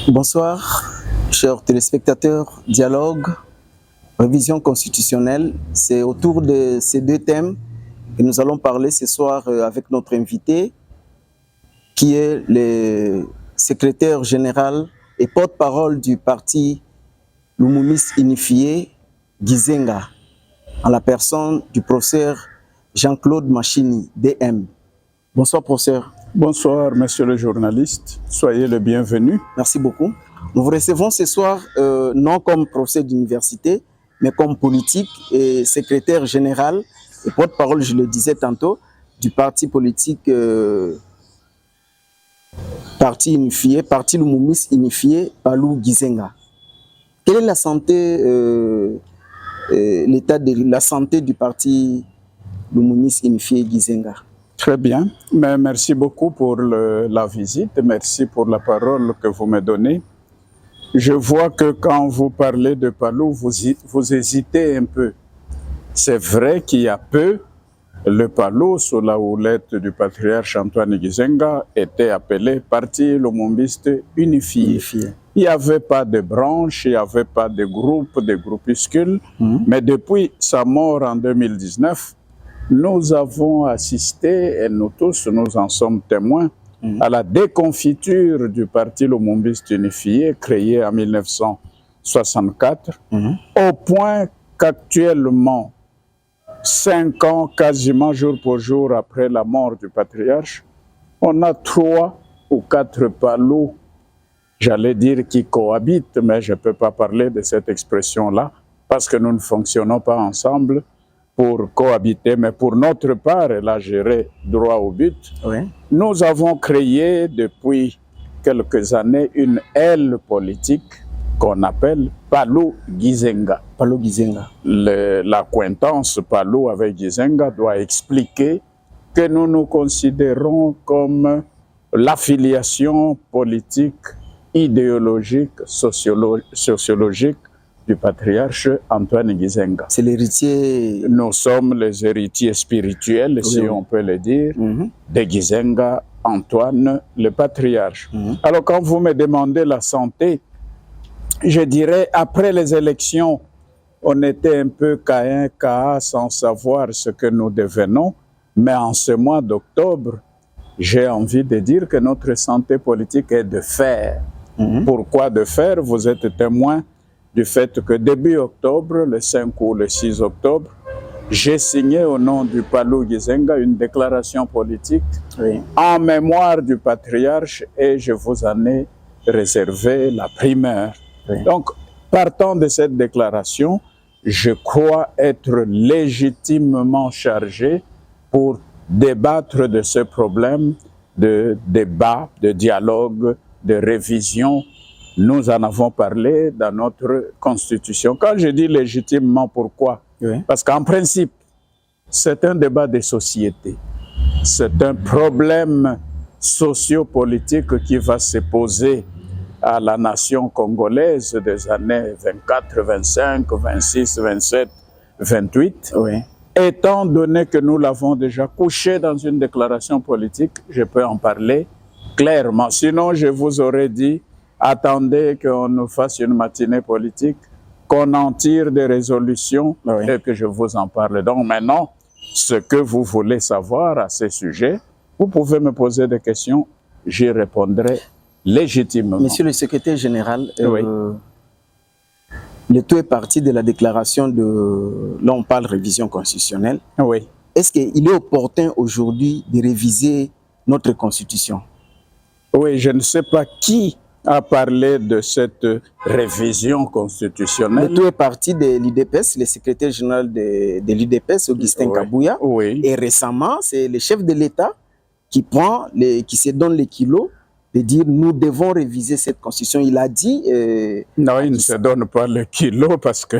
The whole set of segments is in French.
Bonsoir, chers téléspectateurs. Dialogue, révision constitutionnelle. C'est autour de ces deux thèmes que nous allons parler ce soir avec notre invité, qui est le secrétaire général et porte-parole du parti Lumumis Unifié, Gizenga, en la personne du professeur Jean-Claude Machini, DM. Bonsoir, professeur. Bonsoir, monsieur le journaliste. Soyez le bienvenu. Merci beaucoup. Nous vous recevons ce soir, non comme professeur d'université, mais comme politique et secrétaire général et porte-parole, je le disais tantôt, du parti politique Parti Unifié, Parti Lumumis Unifié, Palou Gizenga. Quelle est la santé, l'état de la santé du parti Lumumis Unifié Gizenga? Très bien, mais merci beaucoup pour la visite, merci pour la parole que vous me donnez. Je vois que quand vous parlez de Palou, vous hésitez un peu. C'est vrai qu'il y a peu, le Palou, sous la houlette du patriarche Antoine Gizenga, était appelé Parti Lumumbiste Unifié. Il n'y avait pas de branche, il n'y avait pas de groupe, de groupuscules, mais depuis sa mort en 2019, nous avons assisté, et nous tous, nous en sommes témoins, à la déconfiture du Parti Lumumbiste Unifié, créé en 1964, au point qu'actuellement, 5 ans, quasiment jour pour jour après la mort du patriarche, on a 3 ou 4 Palous, j'allais dire qui cohabitent, mais je ne peux pas parler de cette expression-là, parce que nous ne fonctionnons pas ensemble pour cohabiter, mais pour notre part, elle a géré droit au but. Oui. Nous avons créé depuis quelques années une aile politique qu'on appelle Palou Gizenga. Palou Gizenga. L'acquaintance Palou avec Gizenga doit expliquer que nous nous considérons comme l'affiliation politique, idéologique, sociologique du patriarche Antoine Gizenga. C'est l'héritier. Nous sommes les héritiers spirituels, oui, si on peut le dire, de Gizenga Antoine, le patriarche. Alors quand vous me demandez la santé, je dirais après les élections, on était un peu Caïn, sans savoir ce que nous devenons, mais en ce mois d'octobre, j'ai envie de dire que notre santé politique est de fer. Pourquoi de fer? Vous êtes témoin du fait que début octobre, le 5 ou le 6 octobre, j'ai signé au nom du Palou Gizenga une déclaration politique en mémoire du patriarche et je vous en ai réservé la primeur. Donc, partant de cette déclaration, je crois être légitimement chargé pour débattre de ce problème de débat, de dialogue, de révision. Nous en avons parlé dans notre constitution. Quand je dis légitimement, pourquoi? Parce qu'en principe, c'est un débat de société. C'est un problème sociopolitique qui va se poser à la nation congolaise des années 24, 25, 26, 27, 28. Étant donné que nous l'avons déjà couché dans une déclaration politique, je peux en parler clairement. Sinon, je vous aurais dit, attendez qu'on nous fasse une matinée politique, qu'on en tire des résolutions et que je vous en parle. Donc maintenant, ce que vous voulez savoir à ce sujet, vous pouvez me poser des questions, j'y répondrai légitimement. Monsieur le secrétaire général, le tout est parti de la déclaration de... Là, on parle révision constitutionnelle. Est-ce qu'il est opportun aujourd'hui de réviser notre constitution? Oui, je ne sais pas qui a parlé de cette révision constitutionnelle. Le tout est parti de l'UDPS, le secrétaire général de l'UDPS, Augustin Kabouya. Et récemment, c'est le chef de l'État qui se donne les kilos de dire nous devons réviser cette constitution. Il a dit... non, il ne se donne pas le kilo parce que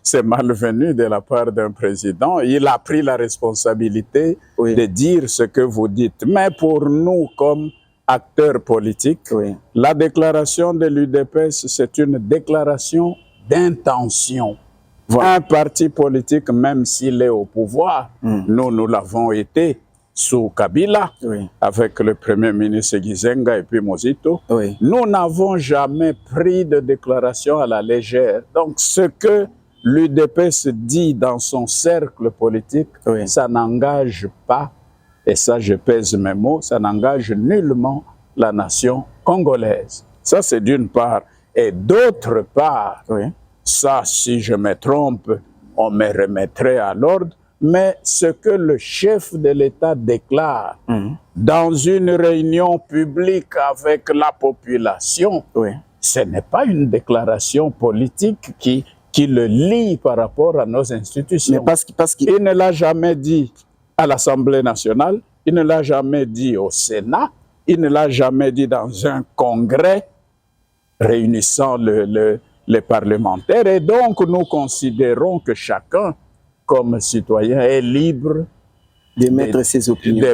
c'est malvenu de la part d'un président. Il a pris la responsabilité de dire ce que vous dites. Mais pour nous, comme acteurs politiques, la déclaration de l'UDPS, c'est une déclaration d'intention. Un parti politique, même s'il est au pouvoir, nous l'avons été, sous Kabila, avec le Premier ministre Gizenga et puis Mozito, nous n'avons jamais pris de déclaration à la légère. Donc ce que l'UDPS dit dans son cercle politique, ça n'engage pas, et ça je pèse mes mots, ça n'engage nullement la nation congolaise. Ça c'est d'une part. Et d'autre part, ça si je me trompe, on me remettrait à l'ordre, mais ce que le chef de l'État déclare dans une réunion publique avec la population, ce n'est pas une déclaration politique qui le lie par rapport à nos institutions. Mais il ne l'a jamais dit à l'Assemblée nationale, il ne l'a jamais dit au Sénat, il ne l'a jamais dit dans un congrès réunissant les parlementaires. Et donc, nous considérons que chacun, comme citoyen, est libre d'émettre ses opinions,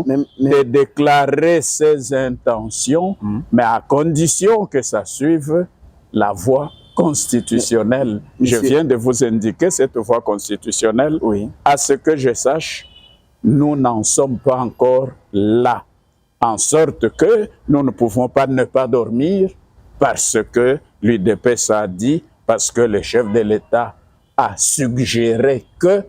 de déclarer ses intentions, mais à condition que ça suive la voie constitutionnelle. Je viens de vous indiquer cette voie constitutionnelle. À ce que je sache, nous n'en sommes pas encore là. En sorte que nous ne pouvons pas ne pas dormir parce que l'UDPS a dit, parce que le chef de l'État a suggéré qu'il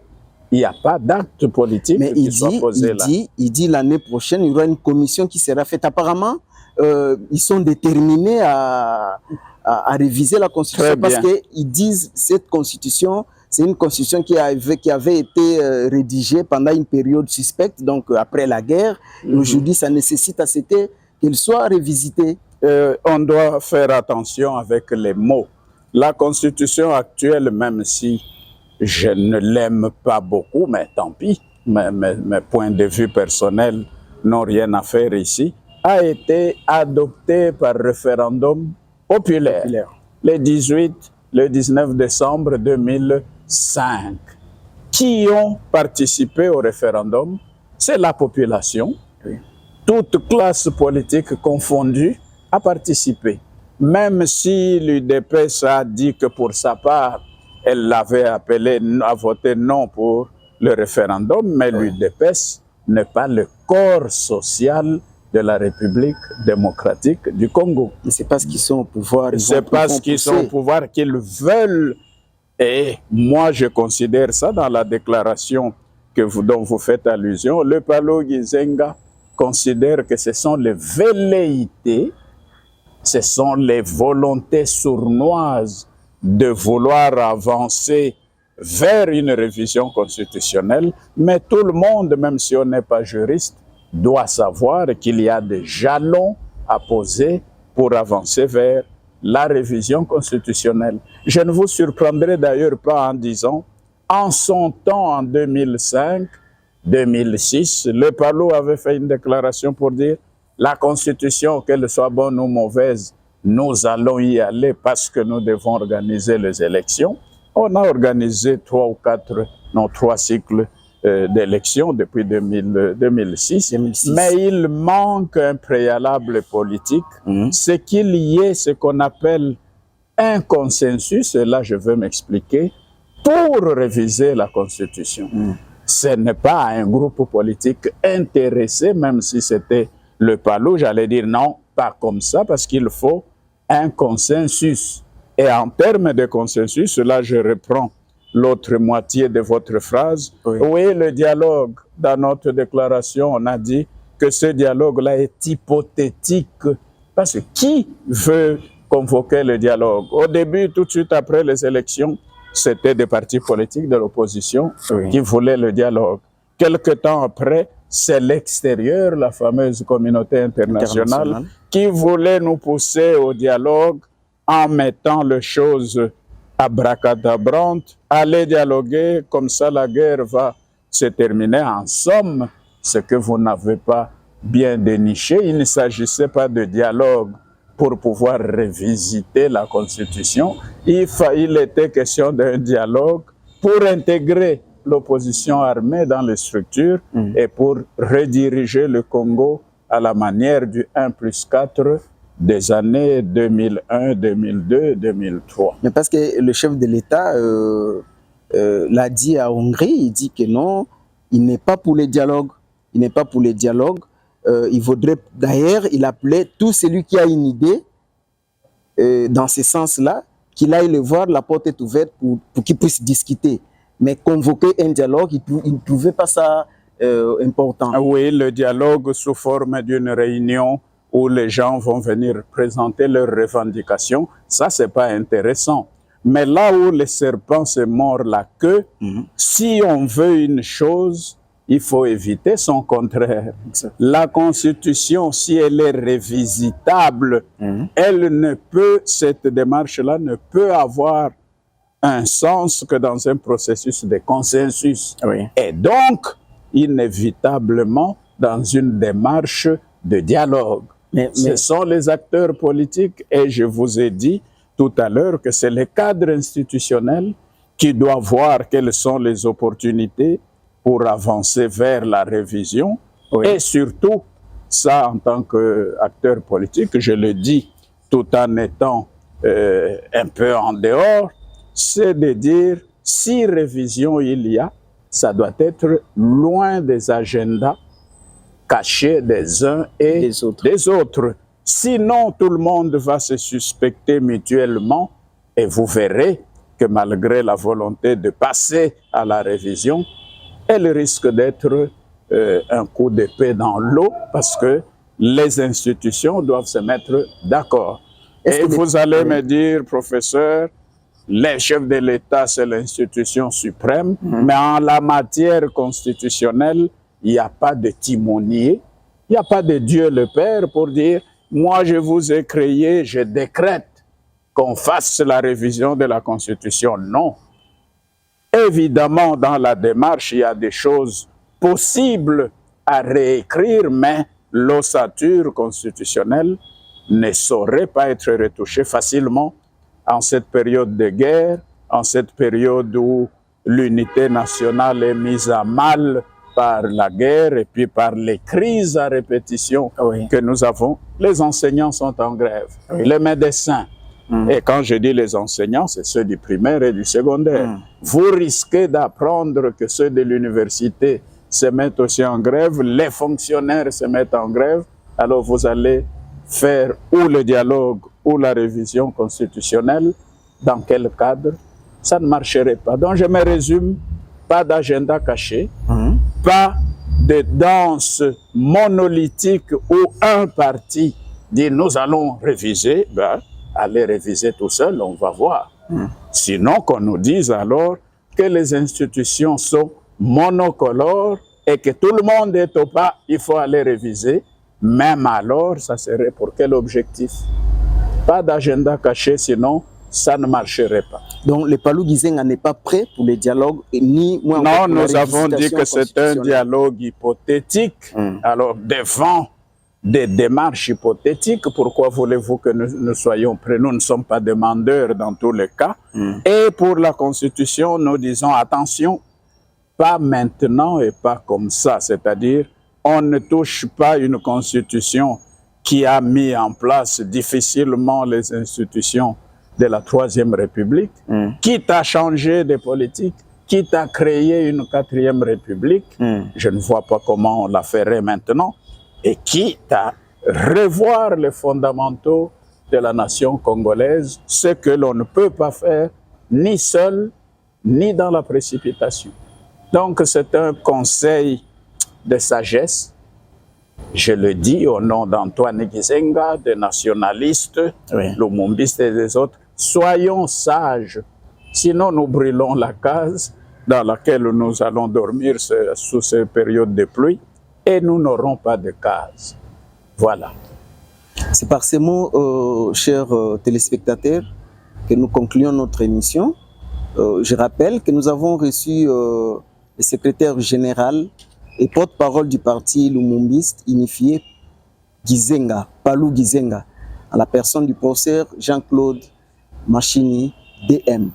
n'y a pas d'acte politique qui soit posé là. Il dit l'année prochaine, il y aura une commission qui sera faite. Apparemment, ils sont déterminés à réviser la Constitution parce qu'ils disent que cette Constitution, c'est une Constitution qui avait été rédigée pendant une période suspecte, donc après la guerre. Aujourd'hui, ça nécessite à ce qu'elle soit révisitée. On doit faire attention avec les mots. La Constitution actuelle, même si je ne l'aime pas beaucoup, mais tant pis, mes points de vue personnels n'ont rien à faire ici, a été adoptée par référendum populaire. Le 19 décembre 2005. Qui ont participé au référendum? C'est la population. Toute classe politique confondue a participé. Même si l'UDPS a dit que pour sa part, elle l'avait appelé à voter non pour le référendum, mais l'UDPS n'est pas le corps social de la République démocratique du Congo. Mais c'est parce qu'ils sont au pouvoir. C'est parce qu'ils sont au pouvoir qu'ils veulent. Et moi, je considère ça dans la déclaration dont vous faites allusion. Le Palo Gizenga considère que ce sont les velléités, ce sont les volontés sournoises de vouloir avancer vers une révision constitutionnelle. Mais tout le monde, même si on n'est pas juriste, doit savoir qu'il y a des jalons à poser pour avancer vers la révision constitutionnelle. Je ne vous surprendrai d'ailleurs pas en disant, en son temps, en 2005, 2006, le Palo avait fait une déclaration pour dire la Constitution, qu'elle soit bonne ou mauvaise, nous allons y aller parce que nous devons organiser les élections. On a organisé 3 cycles d'élections depuis 2006, mais il manque un préalable politique, c'est qu'il y ait ce qu'on appelle un consensus, et là je veux m'expliquer, pour réviser la Constitution. Ce n'est pas un groupe politique intéressé, même si c'était le Palo, j'allais dire non, pas comme ça, parce qu'il faut un consensus. Et en termes de consensus, là je reprends l'autre moitié de votre phrase. Oui, le dialogue, dans notre déclaration, on a dit que ce dialogue-là est hypothétique. Parce que qui veut convoquer le dialogue? Au début, tout de suite après les élections, c'était des partis politiques de l'opposition qui voulaient le dialogue. Quelque temps après, c'est l'extérieur, la fameuse communauté internationale, qui voulait nous pousser au dialogue en mettant les choses abracadabrantes, aller dialoguer, comme ça la guerre va se terminer. En somme, ce que vous n'avez pas bien déniché, il ne s'agissait pas de dialogue pour pouvoir revisiter la Constitution, il était question d'un dialogue pour intégrer l'opposition armée dans les structures et pour rediriger le Congo à la manière du 1+4 des années 2001, 2002, 2003. Mais parce que le chef de l'État l'a dit à Hongrie, il dit que non, il n'est pas pour les dialogues. Il n'est pas pour les dialogues. Il vaudrait, d'ailleurs, il appelait tout celui qui a une idée dans ce sens-là, qu'il aille le voir, la porte est ouverte pour qu'il puisse discuter. Mais convoquer un dialogue, il ne trouvait pas ça important. Oui, le dialogue sous forme d'une réunion où les gens vont venir présenter leurs revendications, ça, c'est pas intéressant. Mais là où le serpent se mord la queue, si on veut une chose, il faut éviter son contraire. La Constitution, si elle est révisitable, elle ne peut, cette démarche-là ne peut avoir un sens que dans un processus de consensus. Oui. Et donc, inévitablement, dans une démarche de dialogue. Ce sont les acteurs politiques, et je vous ai dit tout à l'heure que c'est le cadre institutionnel qui doit voir quelles sont les opportunités pour avancer vers la révision. Oui. Et surtout, ça en tant qu'acteur politique, je le dis tout en étant un peu en dehors, c'est de dire si révision il y a, ça doit être loin des agendas cachés des uns et des autres. Sinon, tout le monde va se suspecter mutuellement et vous verrez que malgré la volonté de passer à la révision, elle risque d'être un coup d'épée dans l'eau parce que les institutions doivent se mettre d'accord. Et vous allez me dire, professeur, les chefs de l'État, c'est l'institution suprême, mais en la matière constitutionnelle, il n'y a pas de timonier, il n'y a pas de Dieu le Père pour dire « moi je vous ai créé, je décrète qu'on fasse la révision de la Constitution ». Non. Évidemment, dans la démarche, il y a des choses possibles à réécrire, mais l'ossature constitutionnelle ne saurait pas être retouchée facilement en cette période de guerre, en cette période où l'unité nationale est mise à mal par la guerre et puis par les crises à répétition que nous avons. Les enseignants sont en grève, les médecins. Et quand je dis les enseignants, c'est ceux du primaire et du secondaire. Vous risquez d'apprendre que ceux de l'université se mettent aussi en grève, les fonctionnaires se mettent en grève, alors vous allez faire ou le dialogue ou la révision constitutionnelle, dans quel cadre? Ça ne marcherait pas. Donc je me résume, pas d'agenda caché, pas de danse monolithique où un parti dit nous allons réviser, ben, allez réviser tout seul, on va voir. Sinon qu'on nous dise alors que les institutions sont monocolores et que tout le monde est au pas, il faut aller réviser. Même alors, ça serait pour quel objectif? Pas d'agenda caché, sinon ça ne marcherait pas. Donc le Palou Gizenga n'est pas prêt pour les dialogues ni moi. Non, nous avons dit que c'est un dialogue hypothétique. Alors devant des démarches hypothétiques, pourquoi voulez-vous que nous soyons prêts? Nous ne sommes pas demandeurs dans tous les cas. Et pour la Constitution, nous disons attention, pas maintenant et pas comme ça, c'est-à-dire on ne touche pas une Constitution qui a mis en place difficilement les institutions de la Troisième République, quitte à changer de politique, quitte à créer une Quatrième République, je ne vois pas comment on la ferait maintenant, et quitte à revoir les fondamentaux de la nation congolaise, ce que l'on ne peut pas faire ni seul, ni dans la précipitation. Donc c'est un conseil de sagesse, je le dis au nom d'Antoine Gizenga, des nationalistes, lumumbistes et des autres, soyons sages, sinon nous brûlons la case dans laquelle nous allons dormir sous ces périodes de pluie et nous n'aurons pas de case. Voilà. C'est par ces mots, chers téléspectateurs, que nous concluons notre émission. Je rappelle que nous avons reçu le secrétaire général et porte-parole du parti lumumbiste unifié Gizenga, Palou Gizenga, à la personne du professeur Jean-Claude Machini, DM.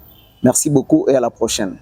Merci beaucoup et à la prochaine.